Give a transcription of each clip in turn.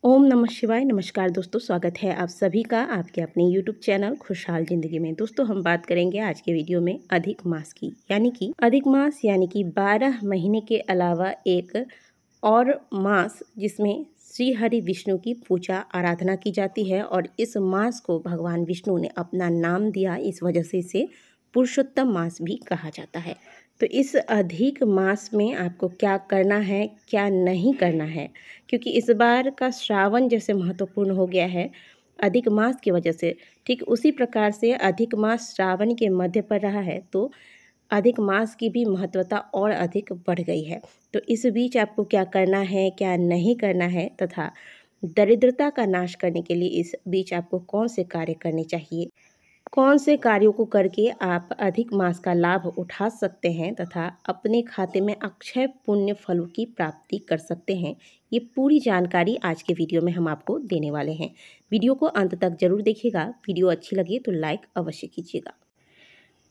ओम नमः शिवाय। नमस्कार दोस्तों, स्वागत है आप सभी का आपके अपने यूट्यूब चैनल खुशहाल ज़िंदगी में। दोस्तों हम बात करेंगे आज के वीडियो में अधिक मास की, यानी कि अधिक मास यानी कि 12 महीने के अलावा एक और मास जिसमें श्री हरि विष्णु की पूजा आराधना की जाती है। और इस मास को भगवान विष्णु ने अपना नाम दिया, इस वजह से इसे पुरुषोत्तम मास भी कहा जाता है। तो इस अधिक मास में आपको क्या करना है, क्या नहीं करना है, क्योंकि इस बार का श्रावण जैसे महत्वपूर्ण हो गया है अधिक मास की वजह से, ठीक उसी प्रकार से अधिक मास श्रावण के मध्य पर रहा है, तो अधिक मास की भी महत्वता और अधिक बढ़ गई है। तो इस बीच आपको क्या करना है, क्या नहीं करना है, तथा दरिद्रता का नाश करने के लिए इस बीच आपको कौन से कार्य करने चाहिए, कौन से कार्यों को करके आप अधिक मास का लाभ उठा सकते हैं तथा अपने खाते में अक्षय पुण्य फलों की प्राप्ति कर सकते हैं, ये पूरी जानकारी आज के वीडियो में हम आपको देने वाले हैं। वीडियो को अंत तक जरूर देखिएगा। वीडियो अच्छी लगी तो लाइक अवश्य कीजिएगा।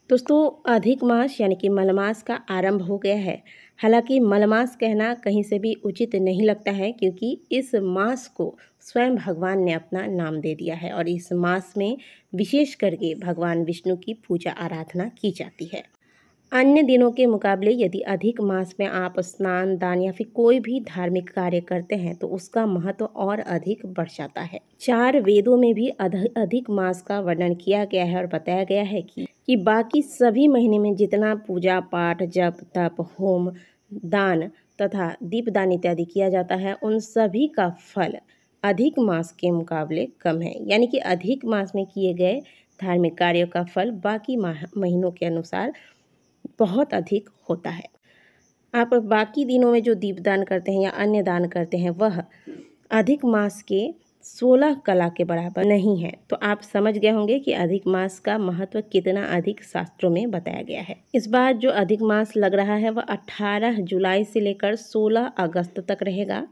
दोस्तों अधिक मास यानी कि मलमास का आरंभ हो गया है। हालांकि मलमास कहना कहीं से भी उचित नहीं लगता है, क्योंकि इस मास को स्वयं भगवान ने अपना नाम दे दिया है और इस मास में विशेष करके भगवान विष्णु की पूजा आराधना की जाती है। अन्य दिनों के मुकाबले यदि अधिक मास में आप स्नान, दान या फिर कोई भी धार्मिक कार्य करते हैं तो उसका महत्व और अधिक बढ़ जाता है। 4 वेदों में भी अधिक मास का वर्णन किया गया है और बताया गया है कि बाकी सभी महीने में जितना पूजा पाठ, जप, तप, होम, दान तथा दीपदान इत्यादि किया जाता है, उन सभी का फल अधिक मास के मुकाबले कम है। यानी कि अधिक मास में किए गए धार्मिक कार्यों का फल बाकी महीनों के अनुसार बहुत अधिक होता है। आप बाकी दिनों में जो दीपदान करते हैं या अन्य दान करते हैं, वह अधिक मास के 16 कला के बराबर नहीं है। तो आप समझ गए होंगे कि अधिक मास का महत्व कितना अधिक शास्त्रों में बताया गया है। इस बार जो अधिक मास लग रहा है वह 18 जुलाई से लेकर 16 अगस्त तक रहेगा।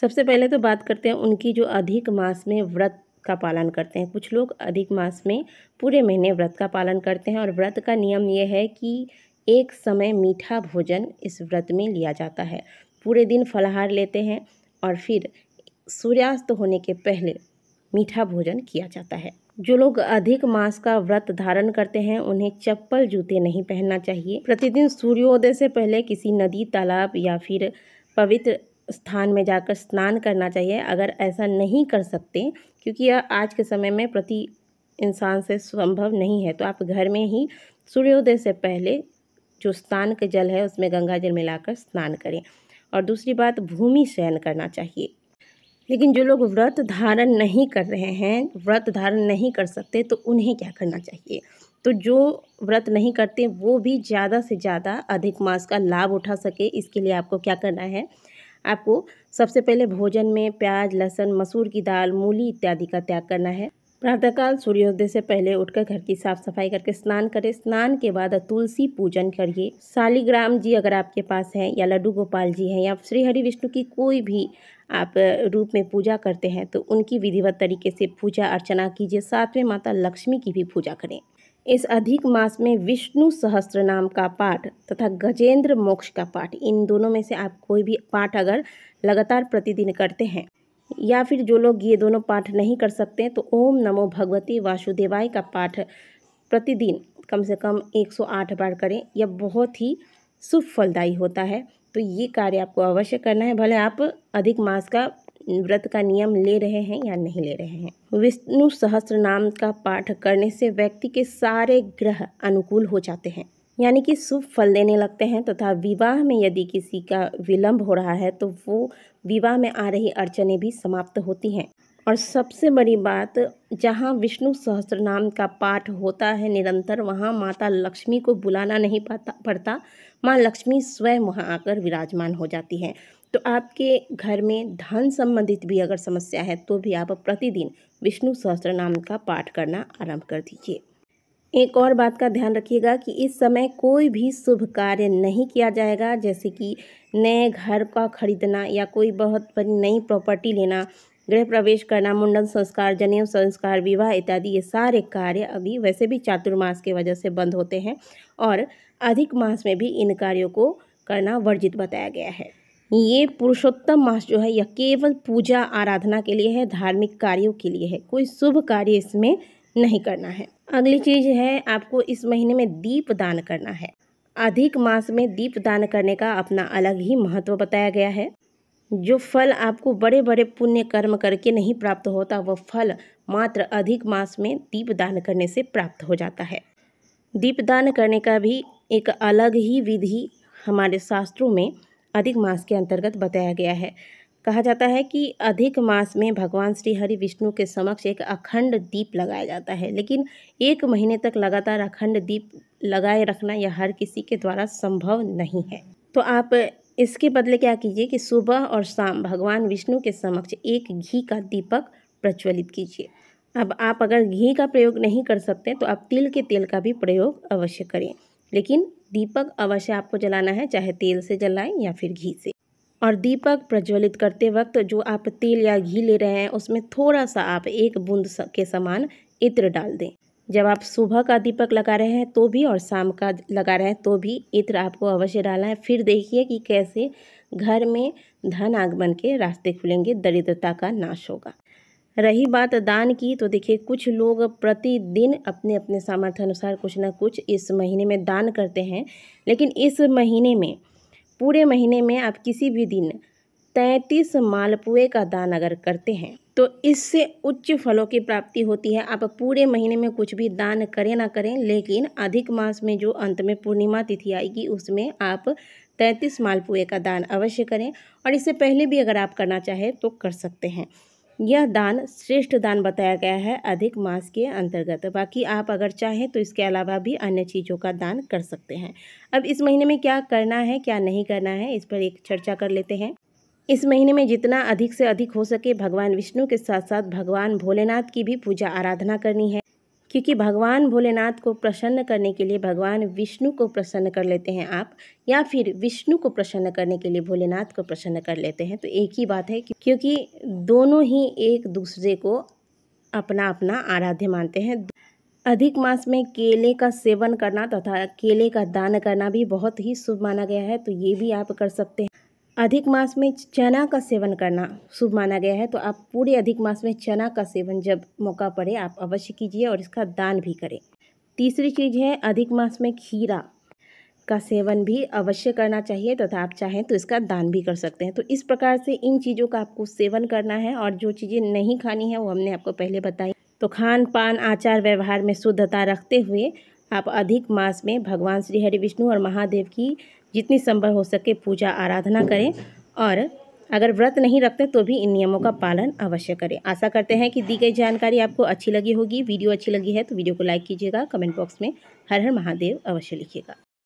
सबसे पहले तो बात करते हैं उनकी जो अधिक मास में व्रत का पालन करते हैं। कुछ लोग अधिक मास में पूरे महीने व्रत का पालन करते हैं और व्रत का नियम यह है कि एक समय मीठा भोजन इस व्रत में लिया जाता है। पूरे दिन फलाहार लेते हैं और फिर सूर्यास्त होने के पहले मीठा भोजन किया जाता है। जो लोग अधिक मास का व्रत धारण करते हैं उन्हें चप्पल, जूते नहीं पहनना चाहिए। प्रतिदिन सूर्योदय से पहले किसी नदी, तालाब या फिर पवित्र स्थान में जाकर स्नान करना चाहिए। अगर ऐसा नहीं कर सकते, क्योंकि यह आज के समय में प्रति इंसान से संभव नहीं है, तो आप घर में ही सूर्योदय से पहले जो स्नान का जल है उसमें गंगा जल मिलाकर स्नान करें। और दूसरी बात, भूमि शयन करना चाहिए। लेकिन जो लोग व्रत धारण नहीं कर रहे हैं, व्रत धारण नहीं कर सकते, तो उन्हें क्या करना चाहिए? तो जो व्रत नहीं करते वो भी ज़्यादा से ज़्यादा अधिक मास का लाभ उठा सके, इसके लिए आपको क्या करना है? आपको सबसे पहले भोजन में प्याज, लहसुन, मसूर की दाल, मूली इत्यादि का त्याग करना है। प्रातःकाल सूर्योदय से पहले उठकर घर की साफ सफाई करके स्नान करें। स्नान के बाद तुलसी पूजन करिए। शालिग्राम जी अगर आपके पास हैं, या लड्डू गोपाल जी हैं, या श्री हरि विष्णु की कोई भी आप रूप में पूजा करते हैं तो उनकी विधिवत तरीके से पूजा अर्चना कीजिए। साथ में माता लक्ष्मी की भी पूजा करें। इस अधिक मास में विष्णु सहस्त्र नाम का पाठ तथा गजेंद्र मोक्ष का पाठ, इन दोनों में से आप कोई भी पाठ अगर लगातार प्रतिदिन करते हैं, या फिर जो लोग ये दोनों पाठ नहीं कर सकते तो ओम नमो भगवती वासुदेवाय का पाठ प्रतिदिन कम से कम 108 बार करें। यह बहुत ही शुभ फलदायी होता है। तो ये कार्य आपको अवश्य करना है, भले आप अधिक मास का व्रत का नियम ले रहे हैं या नहीं ले रहे हैं। विष्णु सहस्त्र नाम का पाठ करने से व्यक्ति के सारे ग्रह अनुकूल हो जाते हैं, यानी कि शुभ फल देने लगते हैं। तथा विवाह में यदि किसी का विलंब हो रहा है तो वो विवाह में आ रही अड़चनें भी समाप्त होती हैं। और सबसे बड़ी बात, जहाँ विष्णु सहस्त्र नाम का पाठ होता है निरंतर, वहाँ माता लक्ष्मी को बुलाना नहीं पड़ता। माँ लक्ष्मी स्वयं वहाँ आकर विराजमान हो जाती हैं। तो आपके घर में धन संबंधित भी अगर समस्या है तो भी आप प्रतिदिन विष्णु सहस्त्र नाम का पाठ करना आरंभ कर दीजिए। एक और बात का ध्यान रखिएगा कि इस समय कोई भी शुभ कार्य नहीं किया जाएगा, जैसे कि नए घर का खरीदना या कोई बहुत बड़ी नई प्रॉपर्टी लेना, गृह प्रवेश करना, मुंडन संस्कार, जनेऊ संस्कार, विवाह इत्यादि। ये सारे कार्य अभी वैसे भी चातुर्मास की वजह से बंद होते हैं और अधिक मास में भी इन कार्यों को करना वर्जित बताया गया है। ये पुरुषोत्तम मास जो है यह केवल पूजा आराधना के लिए है, धार्मिक कार्यों के लिए है, कोई शुभ कार्य इसमें नहीं करना है। अगली चीज़ है, आपको इस महीने में दीप दान करना है। अधिक मास में दीप दान करने का अपना अलग ही महत्व बताया गया है। जो फल आपको बड़े बड़े पुण्य कर्म करके नहीं प्राप्त होता, वह फल मात्र अधिक मास में दीप दान करने से प्राप्त हो जाता है। दीपदान करने का भी एक अलग ही विधि हमारे शास्त्रों में अधिक मास के अंतर्गत बताया गया है। कहा जाता है कि अधिक मास में भगवान श्री हरि विष्णु के समक्ष एक अखंड दीप लगाया जाता है, लेकिन 1 महीने तक लगातार अखंड दीप लगाए रखना यह हर किसी के द्वारा संभव नहीं है। तो आप इसके बदले क्या कीजिए कि सुबह और शाम भगवान विष्णु के समक्ष एक घी का दीपक प्रज्वलित कीजिए। अब आप अगर घी का प्रयोग नहीं कर सकते तो आप तिल के तेल का भी प्रयोग अवश्य करें, लेकिन दीपक अवश्य आपको जलाना है, चाहे तेल से जलाएं या फिर घी से। और दीपक प्रज्वलित करते वक्त जो आप तेल या घी ले रहे हैं उसमें थोड़ा सा आप 1 बूंद के समान इत्र डाल दें। जब आप सुबह का दीपक लगा रहे हैं तो भी और शाम का लगा रहे हैं तो भी इत्र आपको अवश्य डालना है। फिर देखिए कि कैसे घर में धन आगमन के रास्ते खुलेंगे, दरिद्रता का नाश होगा। रही बात दान की, तो देखिए कुछ लोग प्रतिदिन अपने अपने सामर्थ्य अनुसार कुछ ना कुछ इस महीने में दान करते हैं, लेकिन इस महीने में पूरे महीने में आप किसी भी दिन 33 मालपुए का दान अगर करते हैं तो इससे उच्च फलों की प्राप्ति होती है। आप पूरे महीने में कुछ भी दान करें ना करें, लेकिन अधिक मास में जो अंत में पूर्णिमा तिथि आएगी उसमें आप 33 मालपुए का दान अवश्य करें, और इससे पहले भी अगर आप करना चाहें तो कर सकते हैं। यह दान श्रेष्ठ दान बताया गया है अधिक मास के अंतर्गत। बाकी आप अगर चाहें तो इसके अलावा भी अन्य चीज़ों का दान कर सकते हैं। अब इस महीने में क्या करना है क्या नहीं करना है, इस पर एक चर्चा कर लेते हैं। इस महीने में जितना अधिक से अधिक हो सके भगवान विष्णु के साथ साथ भगवान भोलेनाथ की भी पूजा आराधना करनी है, क्योंकि भगवान भोलेनाथ को प्रसन्न करने के लिए भगवान विष्णु को प्रसन्न कर लेते हैं आप, या फिर विष्णु को प्रसन्न करने के लिए भोलेनाथ को प्रसन्न कर लेते हैं, तो एक ही बात है, क्योंकि दोनों ही एक दूसरे को अपना अपना आराध्य मानते हैं। अधिक मास में केले का सेवन करना तथा केले का दान करना भी बहुत ही शुभ माना गया है, तो ये भी आप कर सकते हैं। अधिक मास में चना का सेवन करना शुभ माना गया है, तो आप पूरे अधिक मास में चना का सेवन जब मौका पड़े आप अवश्य कीजिए और इसका दान भी करें। तीसरी चीज़ है, अधिक मास में खीरा का सेवन भी अवश्य करना चाहिए तथा आप चाहें तो इसका दान भी कर सकते हैं। तो इस प्रकार से इन चीज़ों का आपको सेवन करना है, और जो चीज़ें नहीं खानी है वो हमने आपको पहले बताई। तो खान पान आचार व्यवहार में शुद्धता रखते हुए आप अधिक मास में भगवान श्री हरि विष्णु और महादेव की जितनी संभव हो सके पूजा आराधना करें, और अगर व्रत नहीं रखते तो भी इन नियमों का पालन अवश्य करें। आशा करते हैं कि दी गई जानकारी आपको अच्छी लगी होगी। वीडियो अच्छी लगी है तो वीडियो को लाइक कीजिएगा, कमेंट बॉक्स में हर हर महादेव अवश्य लिखिएगा।